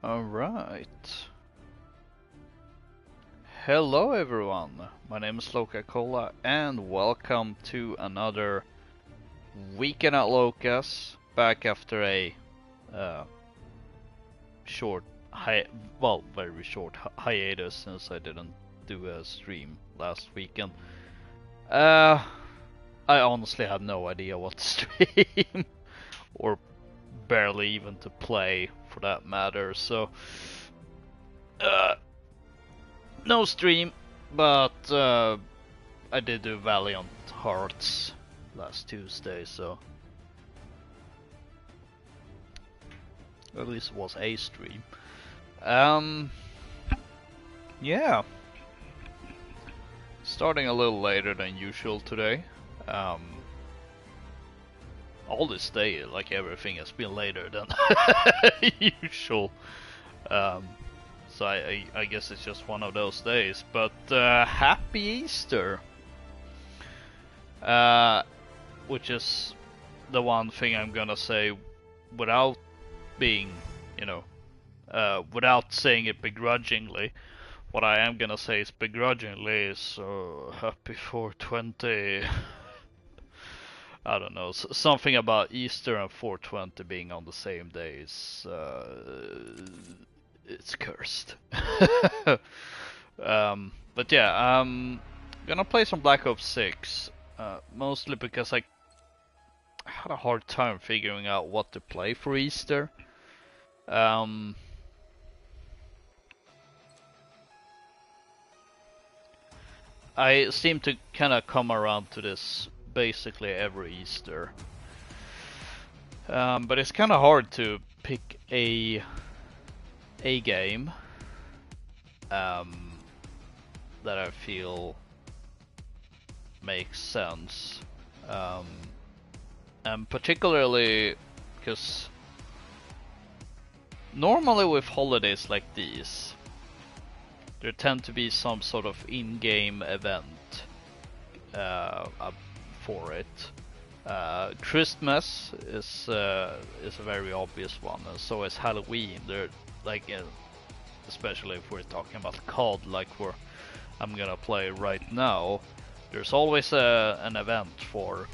Alright. Hello everyone, my name is Loka and welcome to another weekend at Loka's, back after a short, very short hiatus since I didn't do a stream last weekend. I honestly have no idea what to stream, or barely even to play for that matter, so no stream, but I did do Valiant Hearts last Tuesday, so at least it was a stream. Yeah. Starting a little later than usual today. All this day, like everything has been later than usual. So I guess it's just one of those days. But happy Easter! Which is the one thing I'm gonna say without being, without saying it begrudgingly. What I am gonna say is begrudgingly is happy 420. I don't know, something about Easter and 420 being on the same day is it's cursed. But yeah, I'm gonna play some Black Ops 6, mostly because I had a hard time figuring out what to play for Easter. I seem to kind of come around to this basically every Easter. But it's kind of hard to pick a game that I feel makes sense. And particularly because normally with holidays like these, there tend to be some sort of in-game event for it. Christmas is a very obvious one, and so is Halloween. They're like, especially if we're talking about COD, like I'm gonna play right now. There's always an event for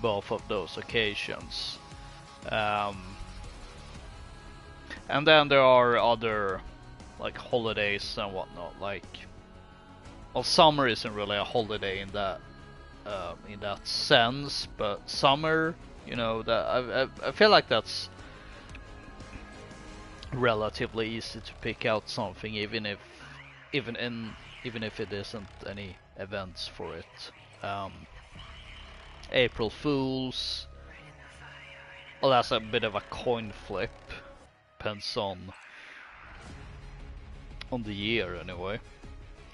both of those occasions, and then there are other like holidays and whatnot. Like, well, summer isn't really a holiday in that sense, but summer, that I feel like that's relatively easy to pick out something, even if it isn't any events for it. April Fools, well, that's a bit of a coin flip. Depends on the year anyway,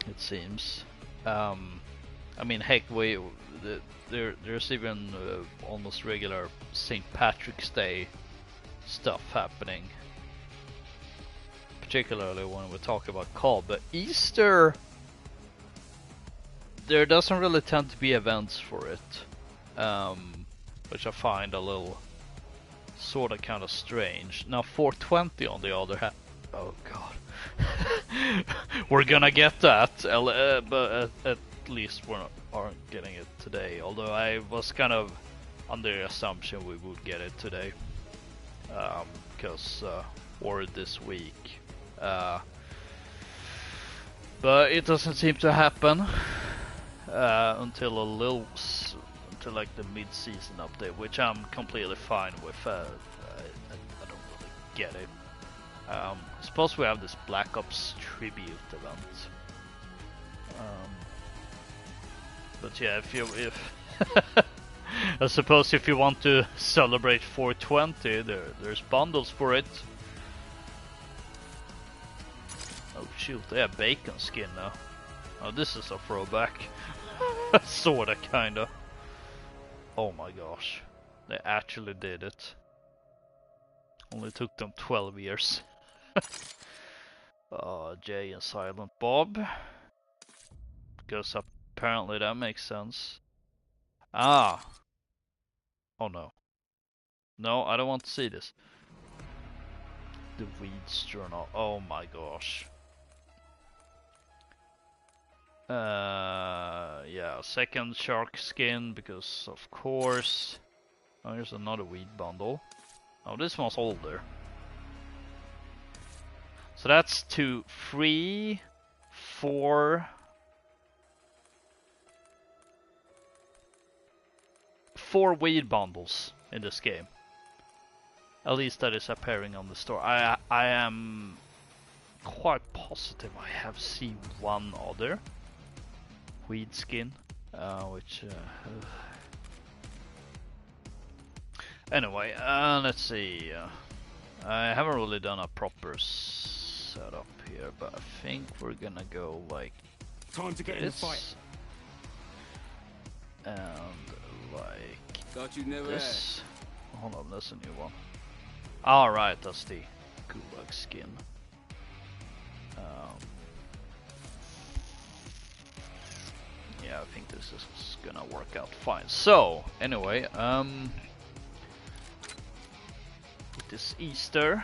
it seems. I mean, heck, there's even almost regular St. Patrick's Day stuff happening, particularly when we talk about COD. But Easter, there doesn't really tend to be events for it, which I find a little sort of kind of strange. Now 420 on the other hand, oh god. We're gonna get that, but at least we aren't getting it today. Although I was kind of under the assumption we would get it today, because or this week. But it doesn't seem to happen until like the mid-season update, which I'm completely fine with. I don't really get it. I suppose we have this Black Ops tribute event. But yeah, if I suppose if you want to celebrate 420, there's bundles for it. Oh shoot, they have bacon skin now. Oh, this is a throwback. Sorta, kinda. Oh my gosh, they actually did it. Only took them 12 years. Jay and Silent Bob. Because apparently that makes sense. Ah! Oh no. No, I don't want to see this. The Weeds Journal. Oh my gosh. Yeah, second shark skin, because of course. Oh, here's another weed bundle. Oh, this one's older. So that's 2, 3, 4, 4 weed bundles in this game. At least that is appearing on the store. I am quite positive I have seen one other weed skin, which anyway, let's see. I haven't really done a proper setup here, but I think we're gonna go like time to get in the fight. And like Thought you'd never this. Hold on, that's a new one. Alright, that's the Gulag skin. Yeah, I think this is gonna work out fine. So, anyway, it is Easter.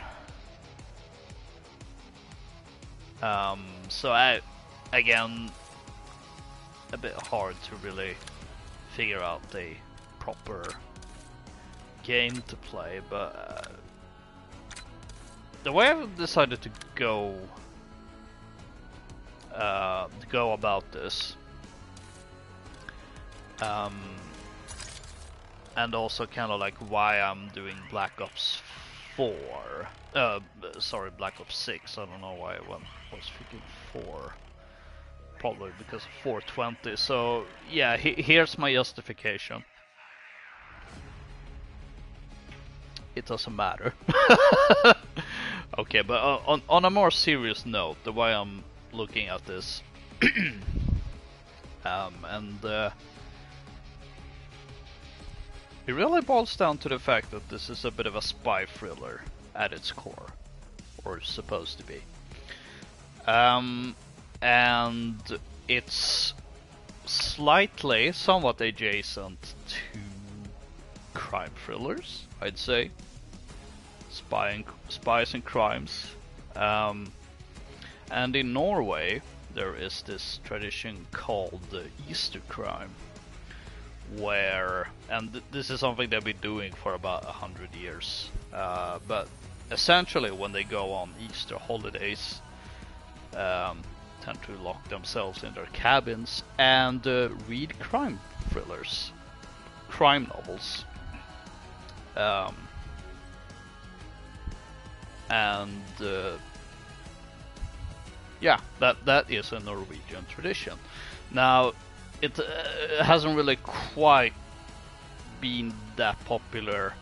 So again, a bit hard to really figure out the proper game to play, but the way I've decided to go about this, and also kind of like why I'm doing Black Ops 4, sorry, Black Ops 6, I don't know why I was thinking 4, probably because of 420, so yeah, here's my justification. It doesn't matter. Okay, but on a more serious note, the way I'm looking at this, it really boils down to the fact that this is a bit of a spy thriller at its core, or supposed to be. And it's slightly, somewhat adjacent to crime thrillers, I'd say. Spies and crimes. And in Norway, there is this tradition called the Easter crime, where, and this is something they've been doing for about 100 years, but essentially when they go on Easter holidays, tend to lock themselves in their cabins and read crime thrillers, crime novels, and yeah, that is a Norwegian tradition. Now, it hasn't really quite been that popular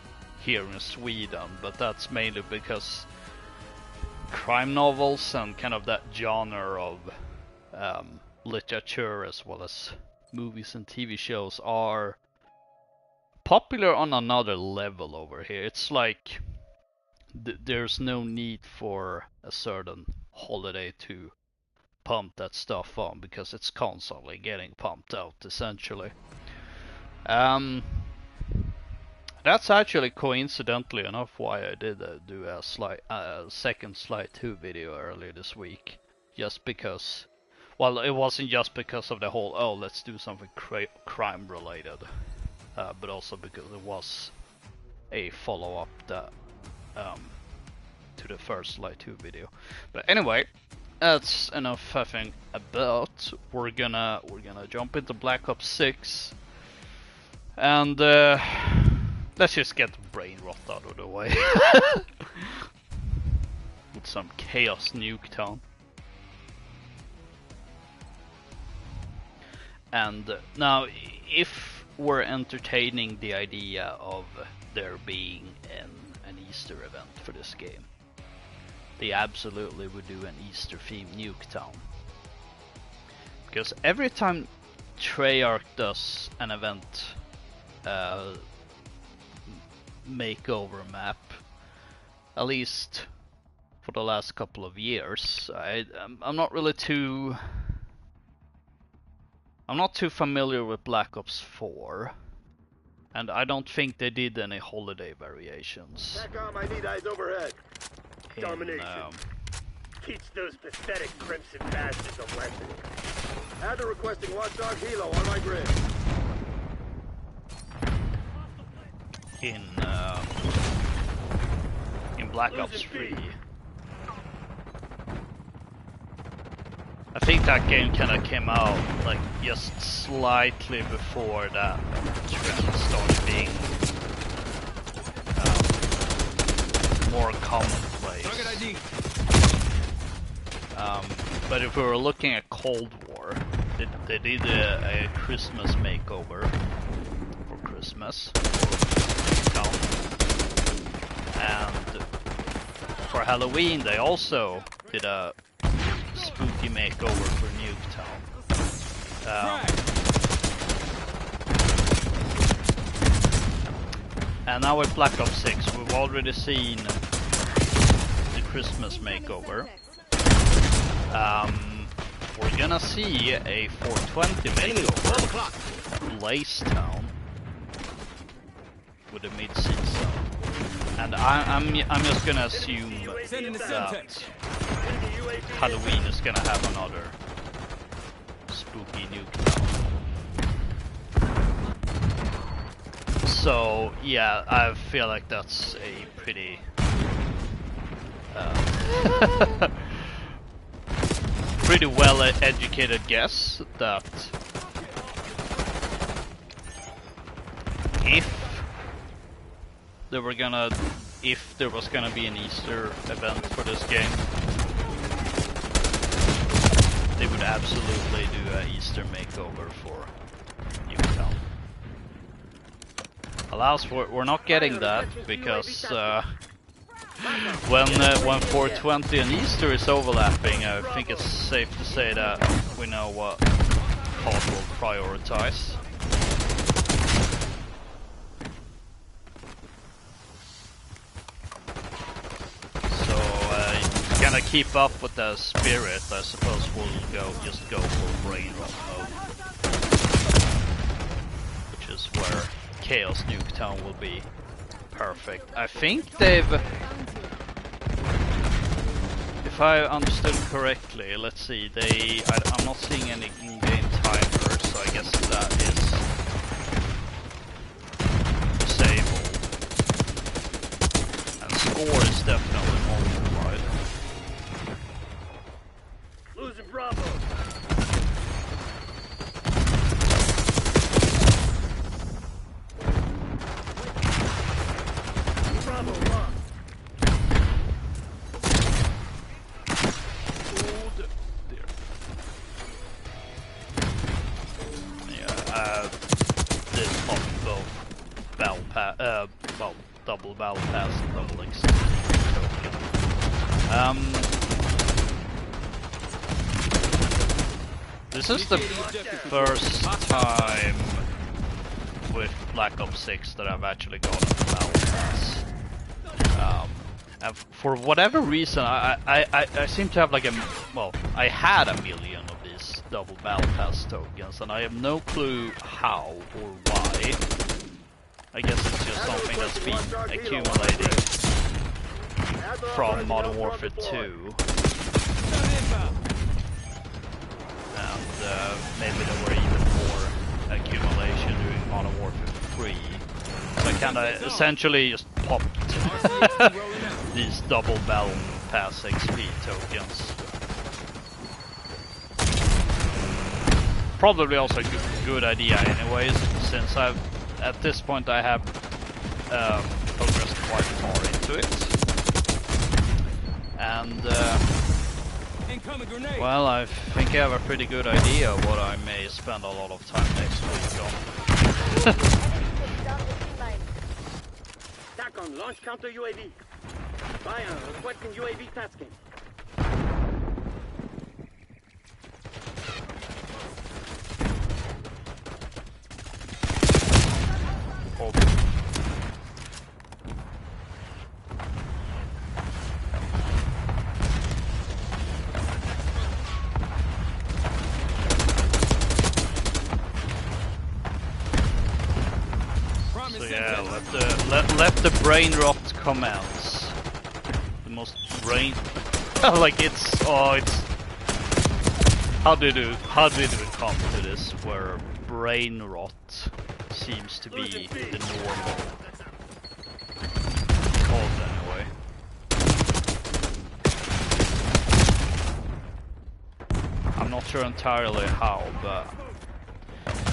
here in Sweden, but that's mainly because crime novels and kind of that genre of literature, as well as movies and TV shows, are popular on another level over here. It's like there's no need for a certain holiday to pump that stuff on, because it's constantly getting pumped out, essentially. That's actually, coincidentally enough, why I did do a second Sly 2 video earlier this week. Just because, well, it wasn't just because of the whole, oh, let's do something crime related, but also because it was a follow-up that to the first Sly 2 video. But anyway, that's enough faffing about. We're gonna jump into Black Ops 6, and let's just get the brain rot out of the way with some Chaos Nuketown. And now, if we're entertaining the idea of there being an Easter event for this game, they absolutely would do an Easter themed Nuketown. Because every time Treyarch does an event makeover map, at least for the last couple of years, I'm not too familiar with Black Ops 4, and I don't think they did any holiday variations. TACOM, I need eyes overhead. Domination. Teach those pathetic crimson bastards a lesson. Add the requesting watchdog helo on my grid. In Black Ops 3. I think that game kind of came out like just slightly before that trend started being more commonplace. But if we were looking at Cold War, they did a Christmas makeover for Christmas. And for Halloween they also did a spooky makeover for Nuketown. And now with Black Ops 6 we've already seen the Christmas makeover. We're gonna see a 420 makeover, Blaze Town, with a mid-season. And I'm just gonna assume that Halloween is gonna have another spooky Nuketown. So yeah, I feel like that's a pretty pretty well educated guess that if there was gonna be an Easter event for this game, they would absolutely do an Easter makeover for Nuketown. Alas, we're not getting that because when 420 and Easter is overlapping, I think it's safe to say that we know what COD will prioritize. Gonna keep up with the spirit, I suppose we'll just go for brain rot mode, which is where Chaos Nuketown will be perfect. I think they've, if I understood correctly, let's see, I'm not seeing any in-game timers, so I guess that is disabled. And score is definitely multiplied. Losing Bravo. Bravo lost. This pop both double battle pass and double X. This is the first time with Black Ops 6 that I've actually gotten a battle pass. And for whatever reason, I seem to have like I had a million of these double battle pass tokens, and I have no clue how or why. I guess it's just something that's been accumulating from Modern Warfare 2. And maybe there were even more accumulation during Modern Warfare 3. So I kinda essentially just popped these double battle pass XP tokens. Probably also a good idea anyways, since at this point I have progressed quite far into it. And well, I think I have a pretty good idea of what I may spend a lot of time next week on. Attack on launch counter UAV. Bayern requesting UAV tasking. Oh. So yeah, let the brain rot commence. The most brain. Like it's how did it come to this where brain rot seems to be the normal cause anyway. I'm not sure entirely how, but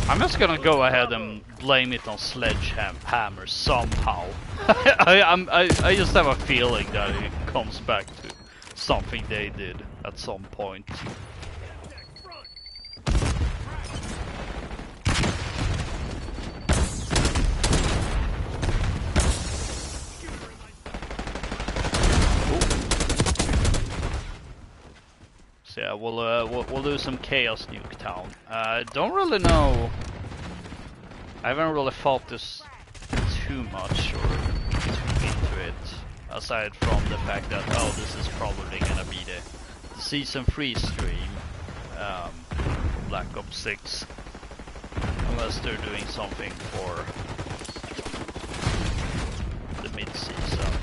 I'm just gonna go ahead and blame it on sledgehammer somehow. I just have a feeling that it comes back to something they did at some point. So yeah, we'll do some Chaos Nuketown. Don't really know. I haven't really fought this too much or too into it, aside from the fact that this is probably gonna be the Season 3 stream, Black Ops 6, unless they're doing something for the mid-season,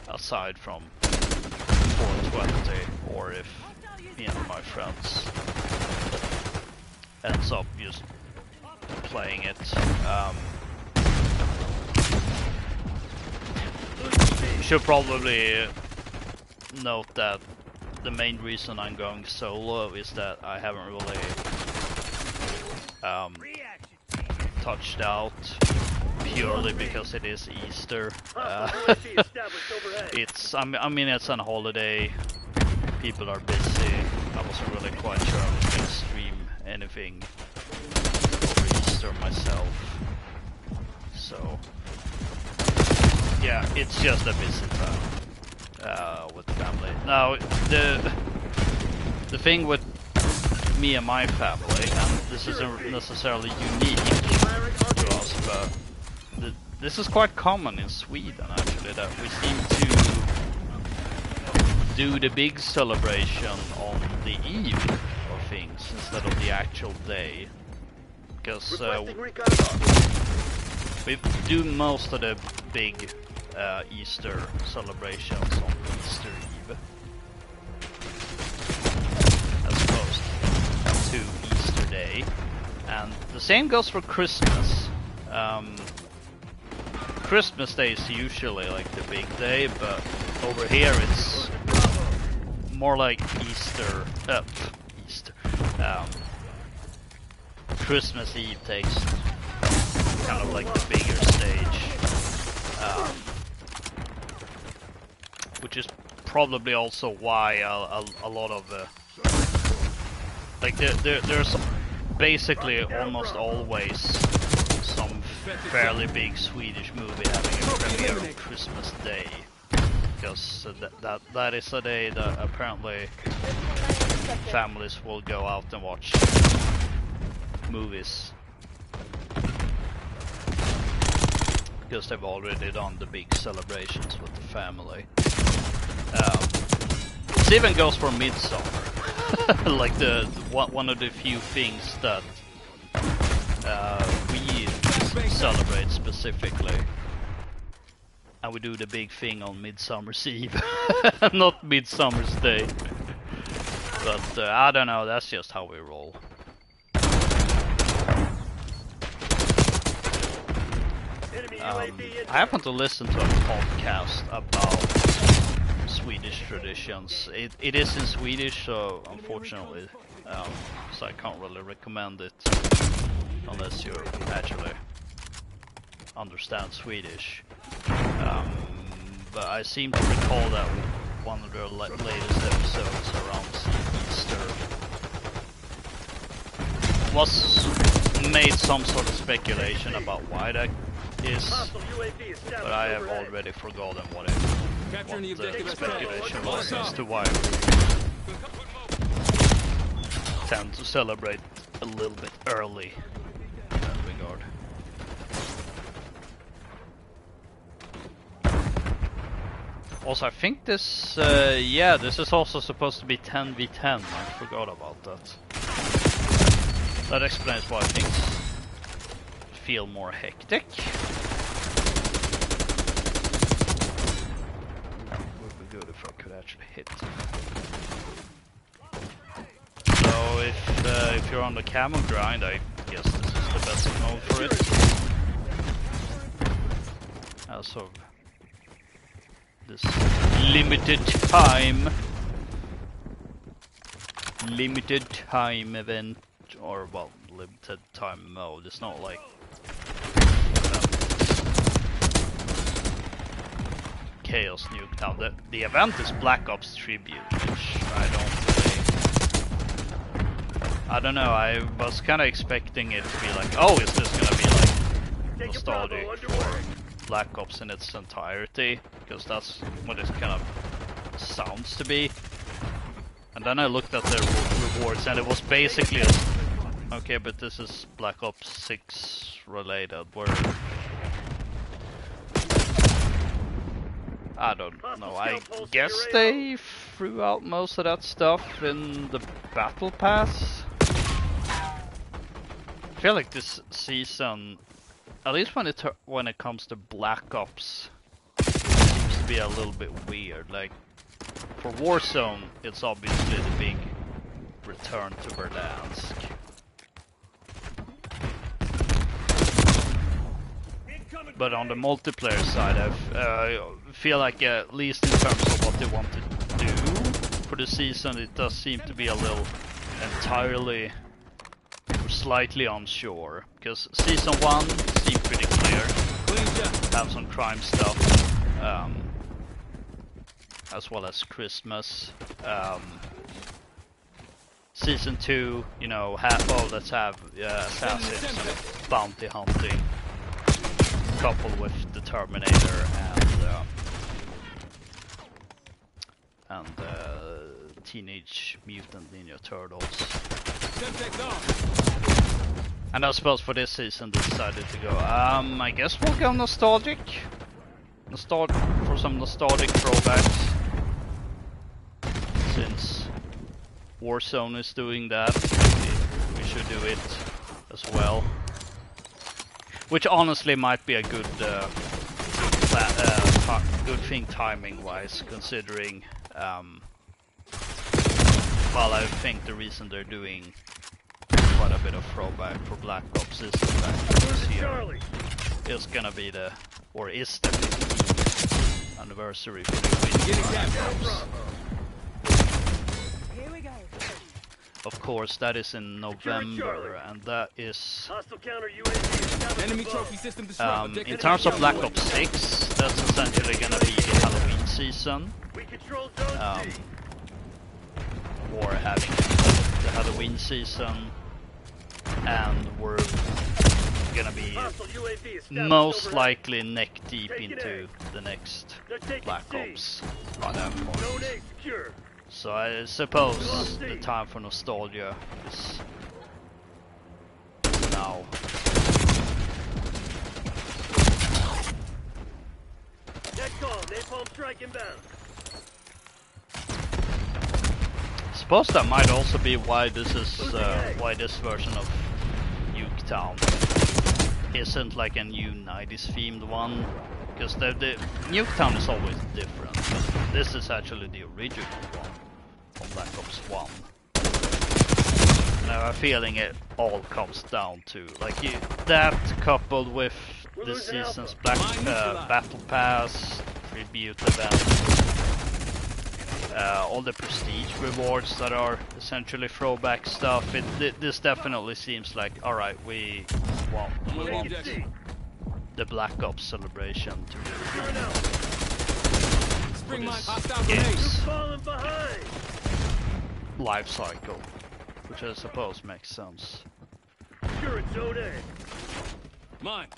aside from 420, or if me and my friends ends up just playing it. Should probably note that the main reason I'm going solo is that I haven't really touched out purely because it is Easter. I mean it's on holiday, people are busy. I wasn't really quite sure I was gonna stream anything over Easter myself, so yeah, it's just a busy time with family. Now the thing with me and my family, and this isn't necessarily unique to us, but this is quite common in Sweden actually, that we seem to do the big celebration on the eve of things instead of the actual day, because we do most of the big Easter celebrations on Easter Eve, as opposed to Easter Day, and the same goes for Christmas. Christmas Day is usually like the big day, but over here it's more like Easter. Christmas Eve takes kind of like the bigger stage, which is probably also why a lot of like there's basically almost always some fairly big Swedish movie having a premiere on Christmas Day, because that is a day that apparently families will go out and watch movies, because they've already done the big celebrations with the family. It even goes for Midsummer, like one of the few things that we celebrate specifically, and we do the big thing on Midsummer's Eve, not Midsummer's Day. But I don't know, that's just how we roll. I happen to listen to a podcast about Swedish traditions. It is in Swedish, so unfortunately, so I can't really recommend it unless you actually understand Swedish. But I seem to recall that one of their latest episodes around Easter was made some sort of speculation about why that is, but I have already forgotten what the speculation was as to why we tend to celebrate a little bit early in that regard. Also, I think this, yeah, this is also supposed to be 10v10, I forgot about that. That explains why things feel more hectic. Would be good if I could if you're on the camo grind, I guess this is the best mode for it. As of this limited event, or well, limited time mode. It's not like Chaos Nuke. Now the event is Black Ops Tribute, which I don't know, I was kinda expecting it to be like, oh, is this gonna be like nostalgic for Black Ops in its entirety? Because that's what it kind of sounds to be. And then I looked at the rewards and it was basically okay, but this is Black Ops 6 related, where I don't know, I guess they threw out most of that stuff in the Battle Pass. I feel like this season, at least when it comes to Black Ops, seems to be a little bit weird. Like, for Warzone, it's obviously the big return to Verdansk. But on the multiplayer side, I feel like at least in terms of what they want to do for the season, it does seem to be a little entirely slightly unsure. Because season 1 seemed pretty clear. Have some crime stuff, as well as Christmas. Season 2, you know, let's have assassins and bounty hunting, coupled with the Terminator and Teenage Mutant Ninja Turtles. And I suppose for this season they decided to go, I guess we'll go nostalgic. For some nostalgic throwbacks. Since Warzone is doing that, we should do it as well. Which honestly might be a good good thing timing-wise, considering, well, I think the reason they're doing quite a bit of throwback for Black Ops is the fact that this year is gonna be the 50th anniversary for the Black Ops. Of course, that is in November, and that is in terms of Black Ops 6, that's essentially gonna be the Halloween season. Or having the Halloween season, and we're gonna be most likely neck deep into the next Black Ops by that point. So I suppose the time for nostalgia is now. I suppose that might also be why this is why this version of Nuketown isn't like a new 90s themed one, because the Nuketown is always different. But this is actually the original one from Black Ops 1. And I have a feeling it all comes down to like that coupled with this season's Battle Pass, tribute event, all the prestige rewards that are essentially throwback stuff. This definitely seems like, alright, we want the Black Ops celebration to really this game's life cycle, which I suppose makes sense. Mine.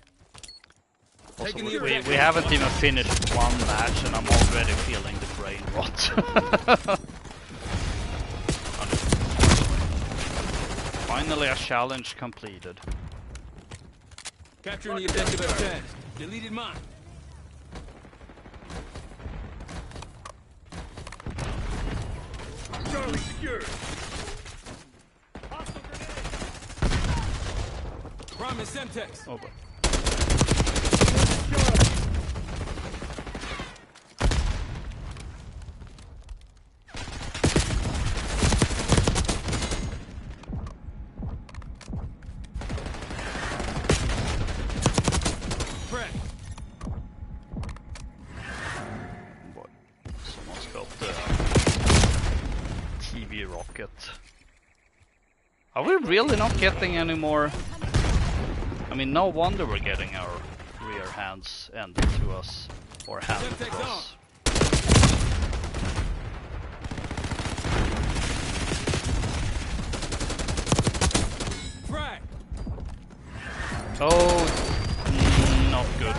Also, we haven't even finished one match and I'm already feeling the brain rot. Finally a challenge completed. Capturing the objective at 10. Deleted mine. Charlie secured. Prime and Semtex. Oh, but UAV rocket. Are we really not getting any more? I mean, no wonder we're getting our rear hands ended to us, or handed to us. Frag. Oh, not good.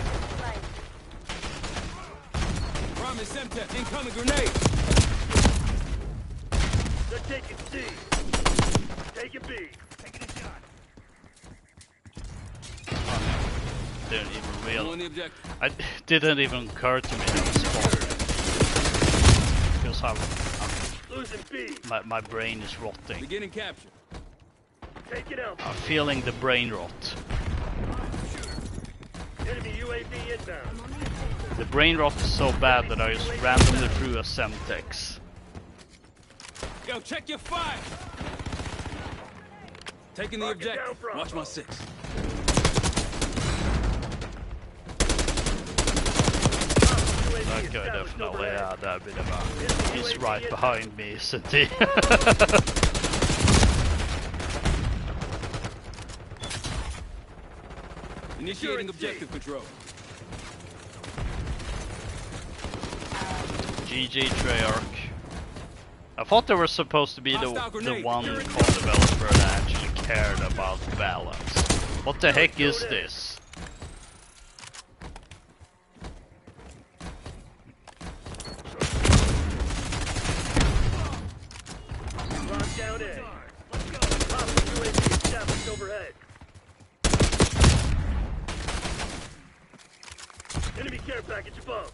Promise center. Incoming grenade. They're taking C. Taking B. Taking a shot. Didn't even On realize. the objective. It didn't even occur to me that it was spawned. Because Losing B. my brain is rotting. Beginning capture. Take it out. I'm feeling the brain rot. Enemy UAV inbound. The brain rot is so bad that I just randomly threw a Semtex. Yo, check your fire. Taking the Rocket down, objective. Bravo. Watch my 6. That guy definitely had a bit of a... He's right behind me, isn't he? Initiating objective control. GG Treyarch. I thought they were supposed to be the one code developer that actually cared about balance. What the heck is this? Lock down A. Top UAV established overhead. Enemy care package above.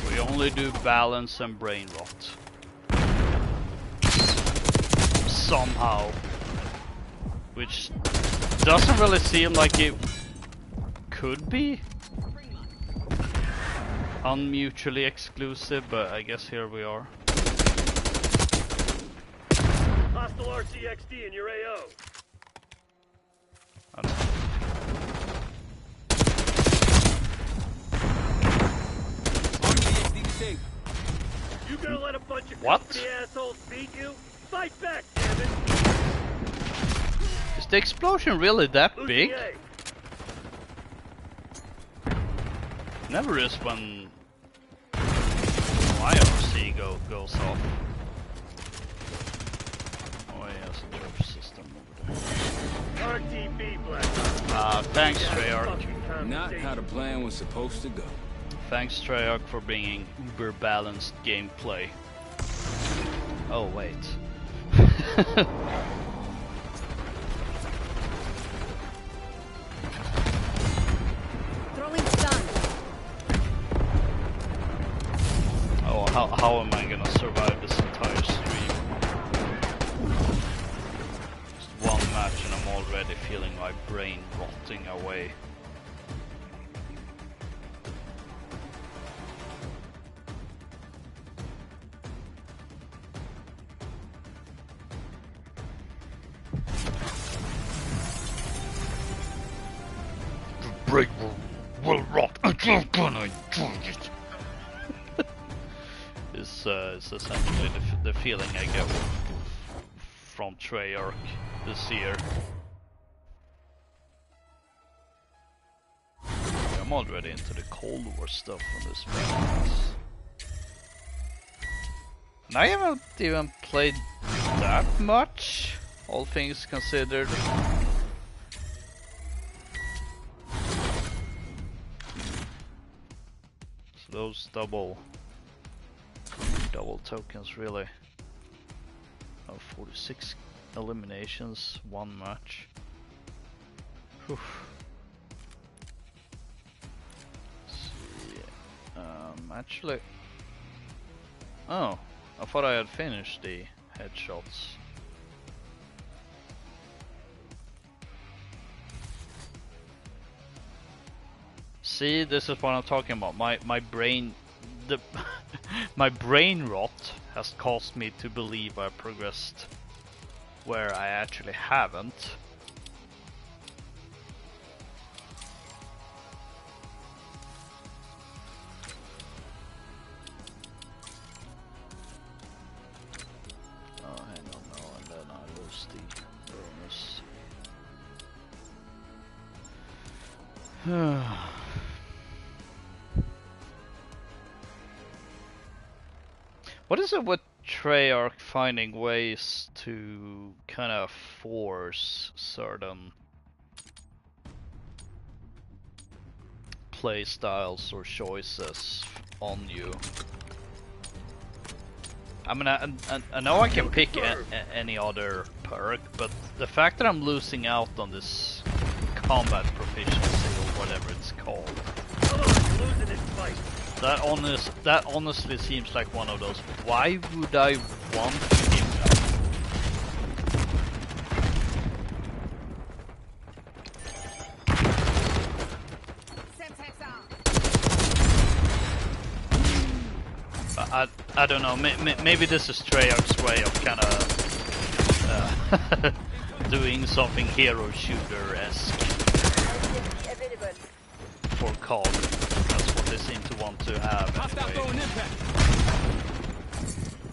We only do balance and brain rot. Somehow. Which doesn't really seem like it could be unmutually exclusive, but I guess here we are. Hostile RCXD in your AO. I don't know. You gonna let a bunch of What? company assholes beat you? Fight back, damn it! Is the explosion really that Losing big? A. Never is when my RC goes off. Oh yes, church system over there. RTB black. Thanks Treyarch. Not how the plan was supposed to go. Thanks Treyarch for bringing uber balanced gameplay. Oh wait. Throwing stun. Oh, how am I gonna survive this entire stream? Just one match and I'm already feeling my brain rotting away. Brain will rot until when I enjoy it. It's essentially the feeling I get from Treyarch this year. I'm already into the Cold War stuff on this one. And I haven't even played that much, all things considered. So those double tokens really. Oh, 46 eliminations, one match. Whew. Let's see. Actually, oh, I thought I had finished the headshots. See, this is what I'm talking about. My brain, my brain rot has caused me to believe I progressed where I actually haven't. What is it with Treyarch finding ways to kind of force certain play styles or choices on you? I mean, I know I can pick any other perk, but the fact that I'm losing out on this combat proficiency or whatever it's called, Losing this fight. that honestly seems like one of those. Why would I want to give that? I don't know, maybe this is Treyarch's way of kind of doing something hero shooter-esque for COD. That's what they seem to want to have anyway,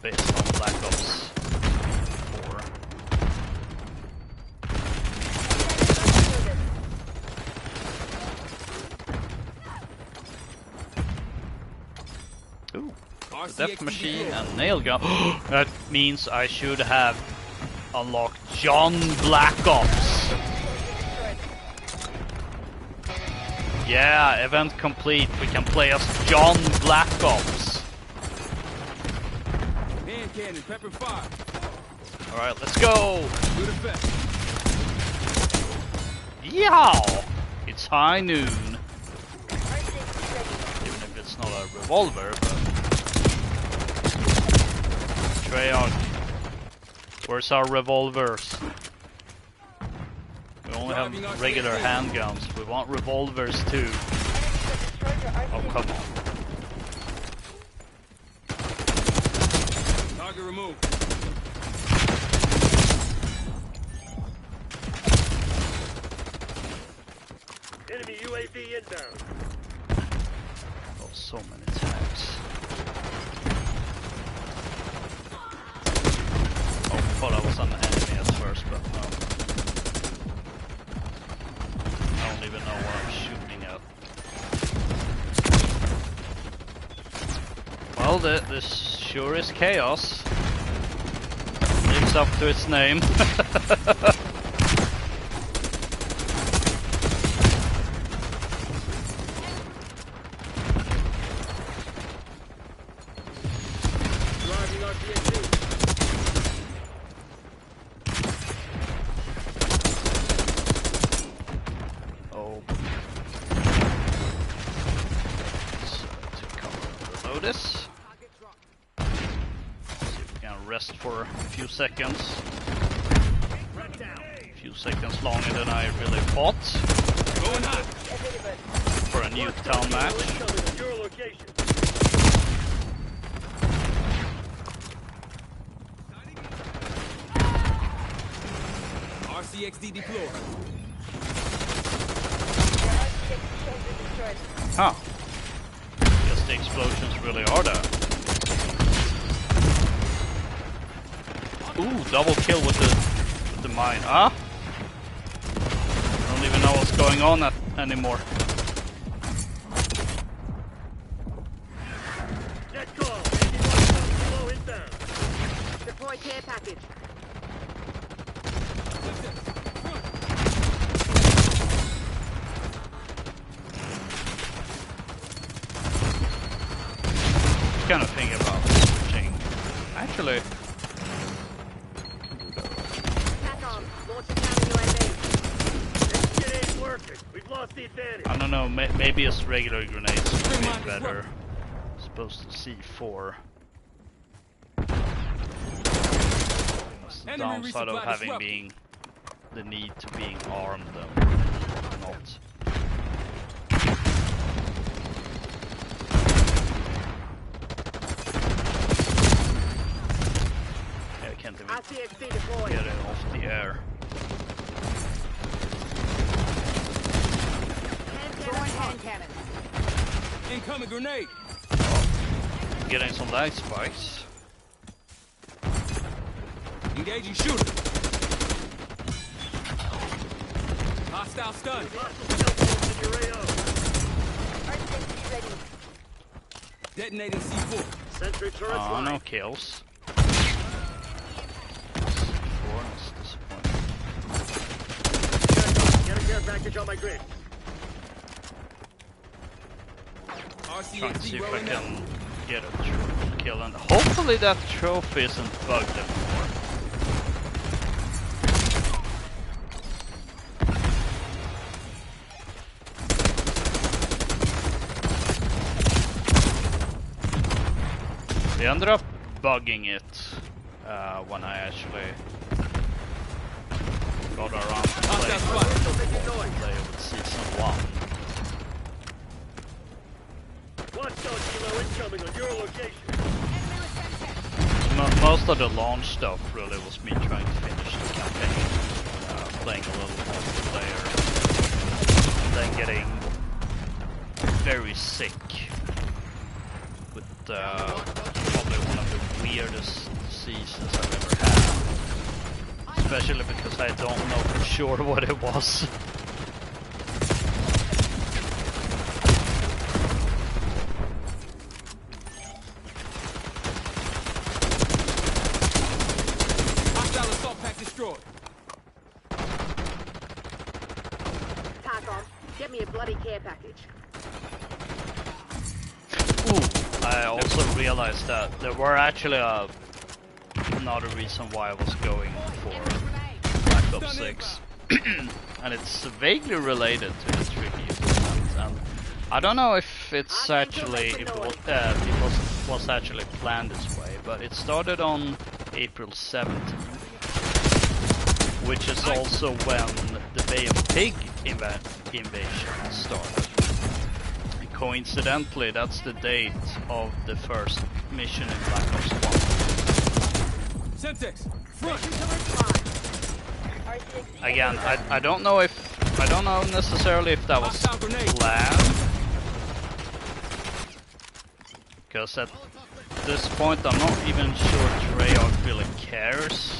based on Black Ops 4. Ooh. Death machine and nail gun. That means I should have unlocked John Black Ops. Yeah, event complete. We can play as John Black Ops. Hand cannon, pepper fire. Alright, let's go. Do the best. Yeah, it's high noon. Even if it's not a revolver, but Treyarch, where's our revolvers? We only have regular handguns. We want revolvers too. Oh, come on. Target removed. Enemy UAV inbound. Oh, so many times. Oh, I thought I was an enemy at first, but no. I don't even know what I'm shooting at. Well, this sure is chaos. Lives up to its name. For a few seconds. A few seconds longer than I really thought. For a Nuketown match. RCXD deployed. Huh. Guess the explosions really are there. Ooh, double kill with the mine. Huh? I don't even know what's going on anymore. Net call. Low inbound. Deploy care package. Kind of thinking about switching. Actually. I don't know, maybe it's regular grenades would be better. Supposed to C4. That's the downside of having the need to being armed though. Not. Yeah, I can't even get it off the air. Hand cannon. Incoming grenade. Oh, getting some light spikes. Engaging shooter. Hostile stun. your AO. RCXD ready. Detonating C4. Sentry turrets Oh, live. no kills. That's disappointing. Get a care package on my grid. Trying to see RCXD if I rolling out. can get a trophy kill, and hopefully that trophy isn't bugged anymore. They ended up bugging it when I actually got around to Hostile playing spot. play with season 1. Watchdog helo incoming on your location. Enemy with Semtex. Most of the launch stuff really was me trying to finish the campaign, playing a little multiplayer, and then getting very sick with probably one of the weirdest seasons I've ever had. Especially because I don't know for sure what it was. Hostile assault pack destroyed. TACOM, get me a bloody care package. Ooh, I also realized that there were actually another reason why I was going for Black Ops 6. And it's vaguely related to the tribute event, and I don't know if it's actually if it was actually planned this way, but it started on April 17th, which is also when the Bay of Pig invasion started. And coincidentally, that's the date of the first mission in Black Ops 1. Semtex, front. RCXD Again, I don't know necessarily if that was Hostile grenade. planned, because at this point I'm not even sure Treyarch really cares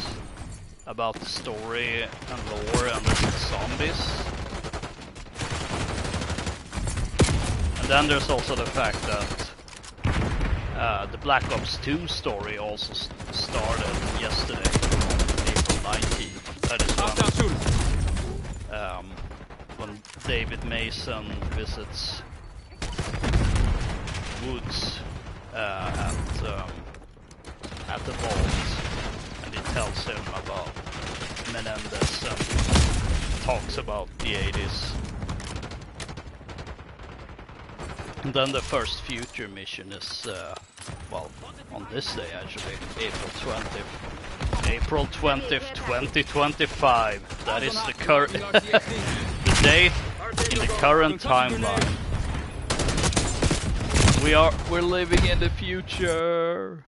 about the story and lore unless it's zombies. And then there's also the fact that the Black Ops 2 story also started yesterday, April 19th. That is Hostile shooter. when David Mason visits Woods at the vault, and he tells him about Menendez and talks about the 80s. And then the first future mission is, well, on this day actually, April 20th, 2025. That is the current the date in the current timeline. We're living in the future.